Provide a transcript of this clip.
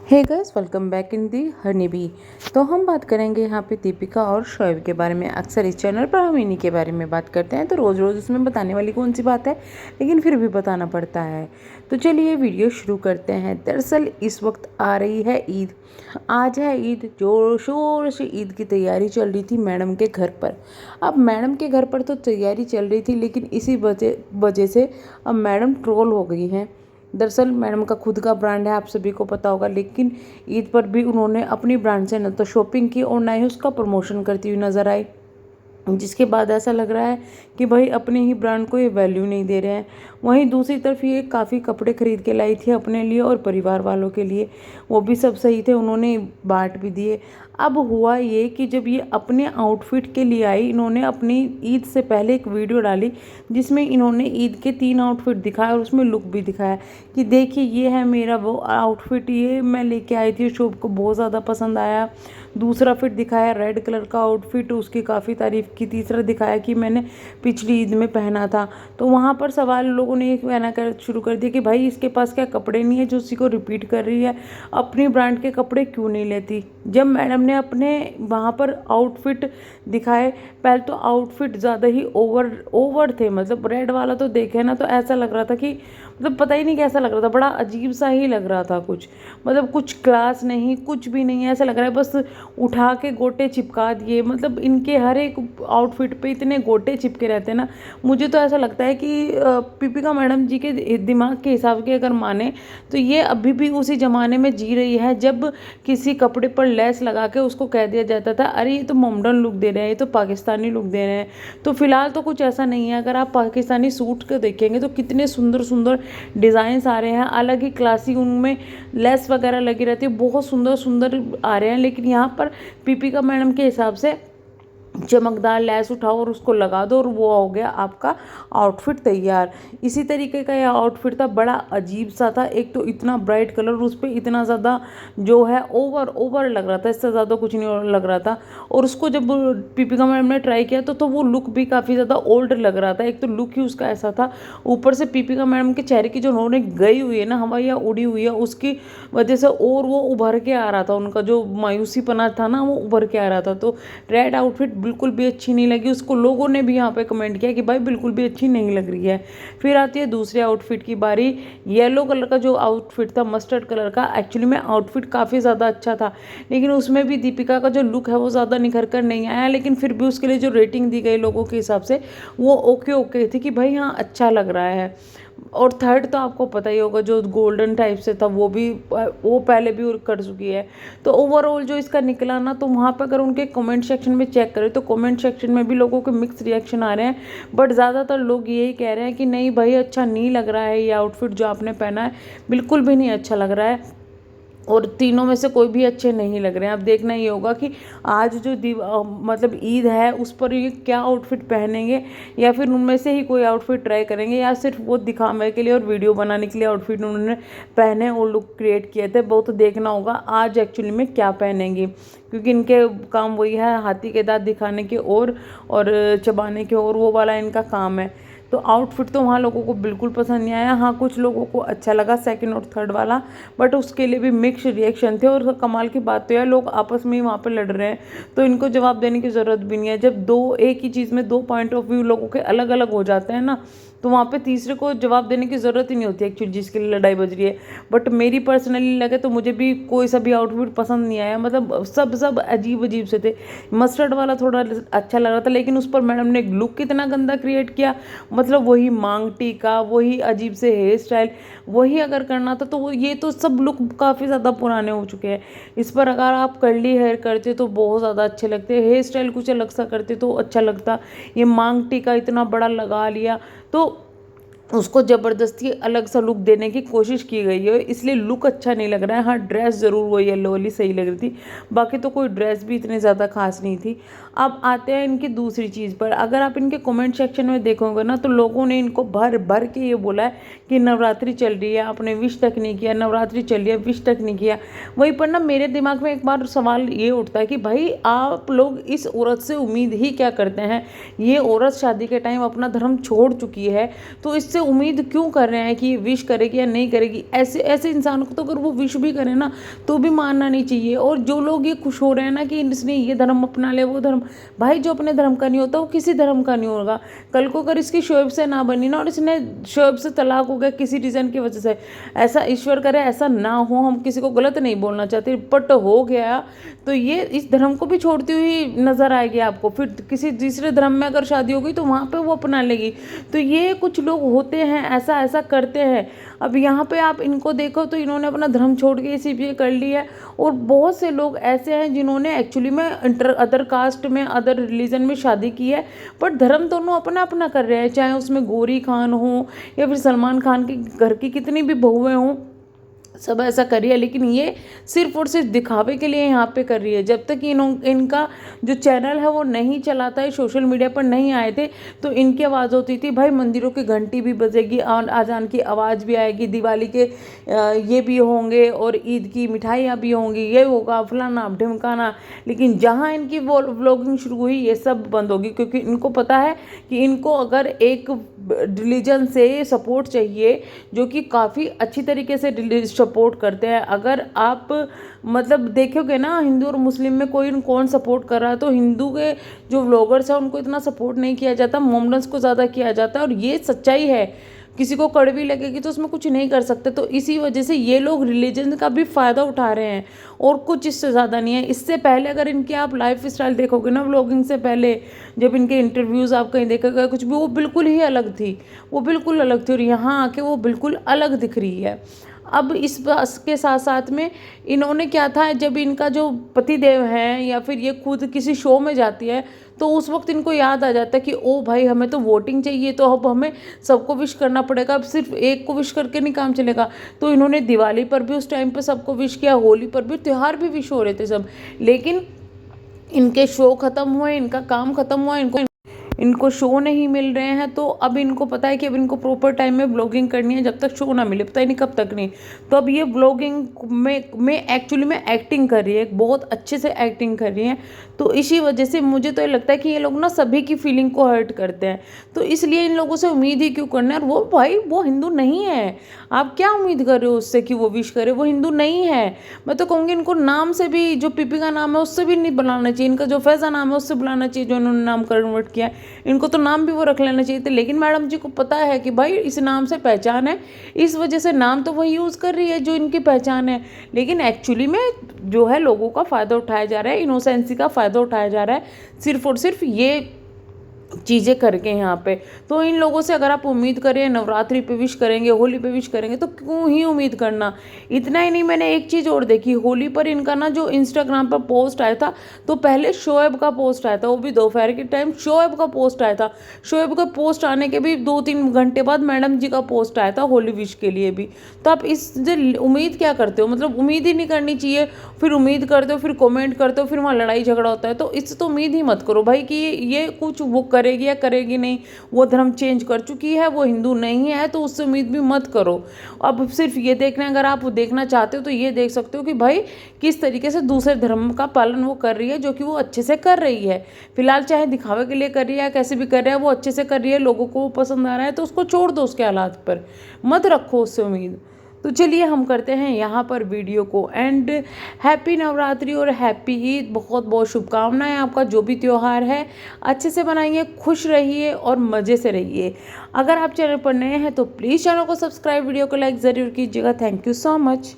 Hey guys, welcome back in the honey bee. तो हम बात करेंगे यहाँ पे दीपिका और शोएब के बारे में। अक्सर इस चैनल पर हम इन्हीं के बारे में बात करते हैं, तो रोज़ रोज़ इसमें बताने वाली कौन सी बात है, लेकिन फिर भी बताना पड़ता है। तो चलिए वीडियो शुरू करते हैं। दरअसल इस वक्त आ रही है ईद। आज है ईद, जोर शोर से ईद की तैयारी चल रही थी मैडम के घर पर। अब मैडम के घर पर तो तैयारी चल रही थी, लेकिन इसी वजह से अब मैडम ट्रोल हो गई हैं। दरअसल मैडम का खुद का ब्रांड है, आप सभी को पता होगा, लेकिन ईद पर भी उन्होंने अपनी ब्रांड से न तो शॉपिंग की और ना ही उसका प्रमोशन करती हुई नज़र आई, जिसके बाद ऐसा लग रहा है कि भाई अपने ही ब्रांड को ये वैल्यू नहीं दे रहे हैं। वहीं दूसरी तरफ ये काफ़ी कपड़े खरीद के लाई थी अपने लिए और परिवार वालों के लिए, वो भी सब सही थे, उन्होंने बांट भी दिए। अब हुआ ये कि जब ये अपने आउटफिट के लिए आई, इन्होंने अपनी ईद से पहले एक वीडियो डाली जिसमें इन्होंने ईद के 3 आउटफिट दिखाए और उसमें लुक भी दिखाया कि देखिए ये है मेरा वो आउटफिट, ये मैं लेके आई थी, शोभ को बहुत ज़्यादा पसंद आया। दूसरा फिट दिखाया रेड कलर का आउटफिट, उसकी काफ़ी तारीफ़ की। तीसरा दिखाया कि मैंने पिछली ईद में पहना था। तो वहाँ पर सवाल लोगों ने ये कहना कर शुरू कर दिया कि भाई इसके पास क्या कपड़े नहीं है जो उसी को रिपीट कर रही है, अपनी ब्रांड के कपड़े क्यों नहीं लेती। जब मैडम ने अपने वहाँ पर आउटफिट दिखाए, पहले तो आउटफिट ज़्यादा ही ओवर थे, मतलब रेड वाला तो देखे ना तो ऐसा लग रहा था कि मतलब पता ही नहीं कैसा लग रहा था, बड़ा अजीब सा ही लग रहा था कुछ, मतलब कुछ क्लास नहीं, कुछ भी नहीं, ऐसा लग रहा है बस उठा के गोटे चिपका दिए। मतलब इनके हर एक आउटफिट पे इतने गोटे चिपके रहते हैं ना, मुझे तो ऐसा लगता है कि दीपिका मैडम जी के दिमाग के हिसाब के अगर माने तो ये अभी भी उसी ज़माने में जी रही है जब किसी कपड़े पर लेस लगा के उसको कह दिया जाता था अरे ये तो मॉडर्न लुक दे रहे हैं, ये तो पाकिस्तानी लुक दे रहे हैं। तो फिलहाल तो कुछ ऐसा नहीं है। अगर आप पाकिस्तानी सूट को देखेंगे तो कितने सुंदर सुंदर डिज़ाइंस आ रहे हैं, अलग ही क्लासी, उनमें लेस वगैरह लगी रहती है, बहुत सुंदर सुंदर आ रहे हैं। लेकिन यहाँ पर दीपिका मैडम के हिसाब से चमकदार लेस उठाओ और उसको लगा दो और वो हो गया आपका आउटफिट तैयार। इसी तरीके का यह आउटफिट था, बड़ा अजीब सा था। एक तो इतना ब्राइट कलर, उस पर इतना ज़्यादा जो है ओवर लग रहा था, इससे ज़्यादा कुछ नहीं लग रहा था। और उसको जब दीपिका मैडम ने ट्राई किया तो वो लुक भी काफ़ी ज़्यादा ओल्ड लग रहा था। एक तो लुक ही उसका ऐसा था, ऊपर से दीपिका मैडम के चेहरे की जो उन्होंने गई हुई है ना, हवाइयाँ उड़ी हुई है, उसकी वजह से और वो उभर के आ रहा था, उनका जो मायूसीपना था ना वो उभर के आ रहा था। तो रेड आउटफिट बिल्कुल भी अच्छी नहीं लगी उसको। लोगों ने भी यहाँ पे कमेंट किया कि भाई बिल्कुल भी अच्छी नहीं लग रही है। फिर आती है दूसरे आउटफिट की बारी। येलो कलर का जो आउटफिट था, मस्टर्ड कलर का, एक्चुअली में आउटफिट काफ़ी ज़्यादा अच्छा था, लेकिन उसमें भी दीपिका का जो लुक है वो ज़्यादा निखर कर नहीं आया। लेकिन फिर भी उसके लिए जो रेटिंग दी गई लोगों के हिसाब से वो ओके थी कि भाई हाँ अच्छा लग रहा है। और थर्ड तो आपको पता ही होगा, जो गोल्डन टाइप से था वो पहले भी कर चुकी है। तो ओवरऑल जो इसका निकला ना, तो वहाँ पर अगर उनके कमेंट सेक्शन में चेक करें तो कमेंट सेक्शन में भी लोगों के मिक्स रिएक्शन आ रहे हैं। बट ज़्यादातर लोग यही कह रहे हैं कि नहीं भाई अच्छा नहीं लग रहा है, ये आउटफिट जो आपने पहना है बिल्कुल भी नहीं अच्छा लग रहा है, और तीनों में से कोई भी अच्छे नहीं लग रहे हैं। अब देखना ये होगा कि आज जो मतलब ईद है उस पर ये क्या आउटफिट पहनेंगे, या फिर उनमें से ही कोई आउटफिट ट्राई करेंगे, या सिर्फ वो दिखावे के लिए और वीडियो बनाने के लिए आउटफिट उन्होंने पहने और लुक क्रिएट किए थे। वो तो देखना होगा आज एक्चुअली में क्या पहनेंगे, क्योंकि इनके काम वही है, हाथी के दांत दिखाने के और चबाने के, और वो वाला इनका काम है। तो आउटफिट तो वहाँ लोगों को बिल्कुल पसंद नहीं आया। हाँ, कुछ लोगों को अच्छा लगा सेकंड और थर्ड वाला, बट उसके लिए भी मिक्स रिएक्शन थे। और कमाल की बात तो है, लोग आपस में ही वहाँ पे लड़ रहे हैं, तो इनको जवाब देने की ज़रूरत भी नहीं है। जब एक ही चीज़ में दो पॉइंट ऑफ व्यू लोगों के अलग अलग हो जाते हैं ना, तो वहाँ पे तीसरे को जवाब देने की ज़रूरत ही नहीं होती एक्चुअली, जिसके लिए लड़ाई बज रही है। बट मेरी पर्सनली लगे तो मुझे भी कोई सा भी आउटफिट पसंद नहीं आया, मतलब सब अजीब से थे। मस्टर्ड वाला थोड़ा अच्छा लग रहा था, लेकिन उस पर मैडम ने लुक कितना गंदा क्रिएट किया, मतलब वही मांग टीका, वही अजीब से हेयर स्टाइल, वही अगर करना था तो ये तो सब लुक काफ़ी ज़्यादा पुराने हो चुके हैं। इस पर अगर आप कर्ली हेयर करते तो बहुत ज़्यादा अच्छे लगते, हेयर स्टाइल कुछ अलग सा करते तो अच्छा लगता। ये मांग टीका इतना बड़ा लगा लिया तो उसको ज़बरदस्ती अलग सा लुक देने की कोशिश की गई है, इसलिए लुक अच्छा नहीं लग रहा है। हाँ, ड्रेस ज़रूर वो येलो वाली सही लग रही थी, बाकी तो कोई ड्रेस भी इतनी ज़्यादा खास नहीं थी। अब आते हैं इनकी दूसरी चीज़ पर। अगर आप इनके कमेंट सेक्शन में देखोगे ना तो लोगों ने इनको भर भर के ये बोला है कि नवरात्रि चल रही है, आपने विश तक नहीं किया, नवरात्रि चल रही है, विश तक नहीं किया। वहीं पर ना मेरे दिमाग में एक बार सवाल ये उठता है कि भाई आप लोग इस औरत से उम्मीद ही क्या करते हैं? ये औरत शादी के टाइम अपना धर्म छोड़ चुकी है, तो इससे उम्मीद क्यों कर रहे हैं कि विश करेगी या नहीं करेगी? ऐसे ऐसे इंसान को तो अगर वो विश भी करे ना तो भी मानना नहीं चाहिए। और जो लोग ये खुश हो रहे हैं ना कि इसने ये धर्म अपना लिया, वो धर्म, भाई जो अपने धर्म का नहीं होता वो किसी धर्म का नहीं होगा। कल को अगर इसकी शोएब से ना बनी ना और इसने शोएब से तलाक हो गया किसी रीज़न की वजह से, ऐसा ईश्वर करे ऐसा ना हो, हम किसी को गलत नहीं बोलना चाहते, बट हो गया तो ये इस धर्म को भी छोड़ती हुई नजर आएगी आपको। फिर किसी दूसरे धर्म में अगर शादी होगी तो वहाँ पे वो अपना लेगी। तो ये कुछ लोग होते हैं ऐसा ऐसा करते हैं। अब यहाँ पे आप इनको देखो तो इन्होंने अपना धर्म छोड़ के इसी पे कर लिया है। और बहुत से लोग ऐसे हैं जिन्होंने एक्चुअली में अदर कास्ट में, अदर रिलीजन में शादी की है, बट धर्म दोनों अपना अपना कर रहे हैं। चाहे उसमें गौरी खान हो या फिर सलमान खान के घर की कितनी भी बहुएं हों, सब ऐसा कर रही है। लेकिन ये सिर्फ और सिर्फ दिखावे के लिए यहाँ पे कर रही है। जब तक इनका जो चैनल है वो नहीं चलाता है, सोशल मीडिया पर नहीं आए थे, तो इनकी आवाज़ होती थी भाई मंदिरों की घंटी भी बजेगी, आजान की आवाज़ भी आएगी, दिवाली के ये भी होंगे और ईद की मिठाइयाँ भी होंगी, ये होगा फलाना ढिमकाना। लेकिन जहाँ इनकी वो व्लॉगिंग शुरू हुई ये सब बंद होगी, क्योंकि इनको पता है कि इनको अगर एक रिलीजन से सपोर्ट चाहिए जो कि काफ़ी अच्छी तरीके से सपोर्ट करते हैं। अगर आप मतलब देखोगे ना हिंदू और मुस्लिम में कौन सपोर्ट कर रहा है, तो हिंदू के जो व्लॉगर्स हैं उनको इतना सपोर्ट नहीं किया जाता, मोमडन्स को ज़्यादा किया जाता है। और ये सच्चाई है, किसी को कड़वी लगेगी तो उसमें कुछ नहीं कर सकते। तो इसी वजह से ये लोग रिलीजन का भी फ़ायदा उठा रहे हैं और कुछ इससे ज़्यादा नहीं है। इससे पहले अगर इनकी आप लाइफ स्टाइल देखोगे ना व्लॉगिंग से पहले, जब इनके इंटरव्यूज़ आप कहीं देखोगे कुछ भी, वो बिल्कुल ही अलग थी, वो बिल्कुल अलग थी। और यहाँ आके वो बिल्कुल अलग दिख रही है। अब इस बात के साथ साथ में इन्होंने क्या था, जब इनका जो पतिदेव हैं या फिर ये खुद किसी शो में जाती है तो उस वक्त इनको याद आ जाता है कि ओ भाई हमें तो वोटिंग चाहिए, तो अब हमें सबको विश करना पड़ेगा, अब सिर्फ एक को विश करके नहीं काम चलेगा। तो इन्होंने दिवाली पर भी उस टाइम पे सबको विश किया, होली पर भी, त्यौहार भी विश हो रहे थे सब। लेकिन इनके शो ख़त्म हुए, इनका काम ख़त्म हुआ, इनको शो नहीं मिल रहे हैं। तो अब इनको पता है कि अब इनको प्रॉपर टाइम में ब्लॉगिंग करनी है, जब तक शो ना मिले पता ही नहीं कब तक नहीं। तो अब ये ब्लॉगिंग में एक्चुअली में एक्टिंग कर रही है, बहुत अच्छे से एक्टिंग कर रही है। तो इसी वजह से मुझे तो ये लगता है कि ये लोग ना सभी की फीलिंग को हर्ट करते हैं। तो इसलिए इन लोगों से उम्मीद ही क्यों करना है। और वो भाई वो हिंदू नहीं है, आप क्या उम्मीद कर रहे हो उससे कि वो विश करे? वो हिंदू नहीं है। मैं तो कहूँगी इनको नाम से भी, जो पीपी का नाम है उससे भी नहीं बुलाना चाहिए, इनका जो फैज़ा नाम है उससे बुलाना चाहिए, जो इन्होंने नाम कन्वर्ट किया है। इनको तो नाम भी वो रख लेना चाहिए थे। लेकिन मैडम जी को पता है कि भाई इस नाम से पहचान है, इस वजह से नाम तो वही यूज़ कर रही है जो इनकी पहचान है। लेकिन एक्चुअली में जो है लोगों का फ़ायदा उठाया जा रहा है, इनोसेंसी का फ़ायदा उठाया जा रहा है, सिर्फ और सिर्फ ये चीज़ें करके यहाँ पे। तो इन लोगों से अगर आप उम्मीद करें नवरात्रि पे विश करेंगे, होली पे विश करेंगे, तो क्यों ही उम्मीद करना। इतना ही नहीं, मैंने एक चीज़ और देखी, होली पर इनका ना जो इंस्टाग्राम पर पोस्ट आया था, तो पहले शोएब का पोस्ट आया था, वो भी दोपहर के टाइम शोएब का पोस्ट आया था। शोएब का पोस्ट आने के भी 2-3 घंटे बाद मैडम जी का पोस्ट आया था होली विश के लिए भी। तो आप इससे उम्मीद क्या करते हो? मतलब उम्मीद ही नहीं करनी चाहिए, फिर उम्मीद करते हो, फिर कमेंट करते हो, फिर वहाँ लड़ाई झगड़ा होता है। तो इससे तो उम्मीद ही मत करो भाई कि ये कुछ वो करेगी या करेगी नहीं, वो धर्म चेंज कर चुकी है, वो हिंदू नहीं है, तो उससे उम्मीद भी मत करो। अब सिर्फ ये देखना है, अगर आप देखना चाहते हो तो ये देख सकते हो कि भाई किस तरीके से दूसरे धर्म का पालन वो कर रही है, जो कि वो अच्छे से कर रही है। फिलहाल चाहे दिखावे के लिए कर रही है, कैसे भी कर रही है, वो अच्छे से कर रही है, लोगों को पसंद आ रहा है, तो उसको छोड़ दो, उसके हालात पर मत रखो उससे उम्मीद। तो चलिए हम करते हैं यहाँ पर वीडियो को एंड। हैप्पी नवरात्रि और हैप्पी ईद, बहुत बहुत शुभकामनाएं। आपका जो भी त्यौहार है अच्छे से मनाइए, खुश रहिए और मज़े से रहिए। अगर आप चैनल पर नए हैं तो प्लीज़ चैनल को सब्सक्राइब, वीडियो को लाइक ज़रूर कीजिएगा। Thank you so much.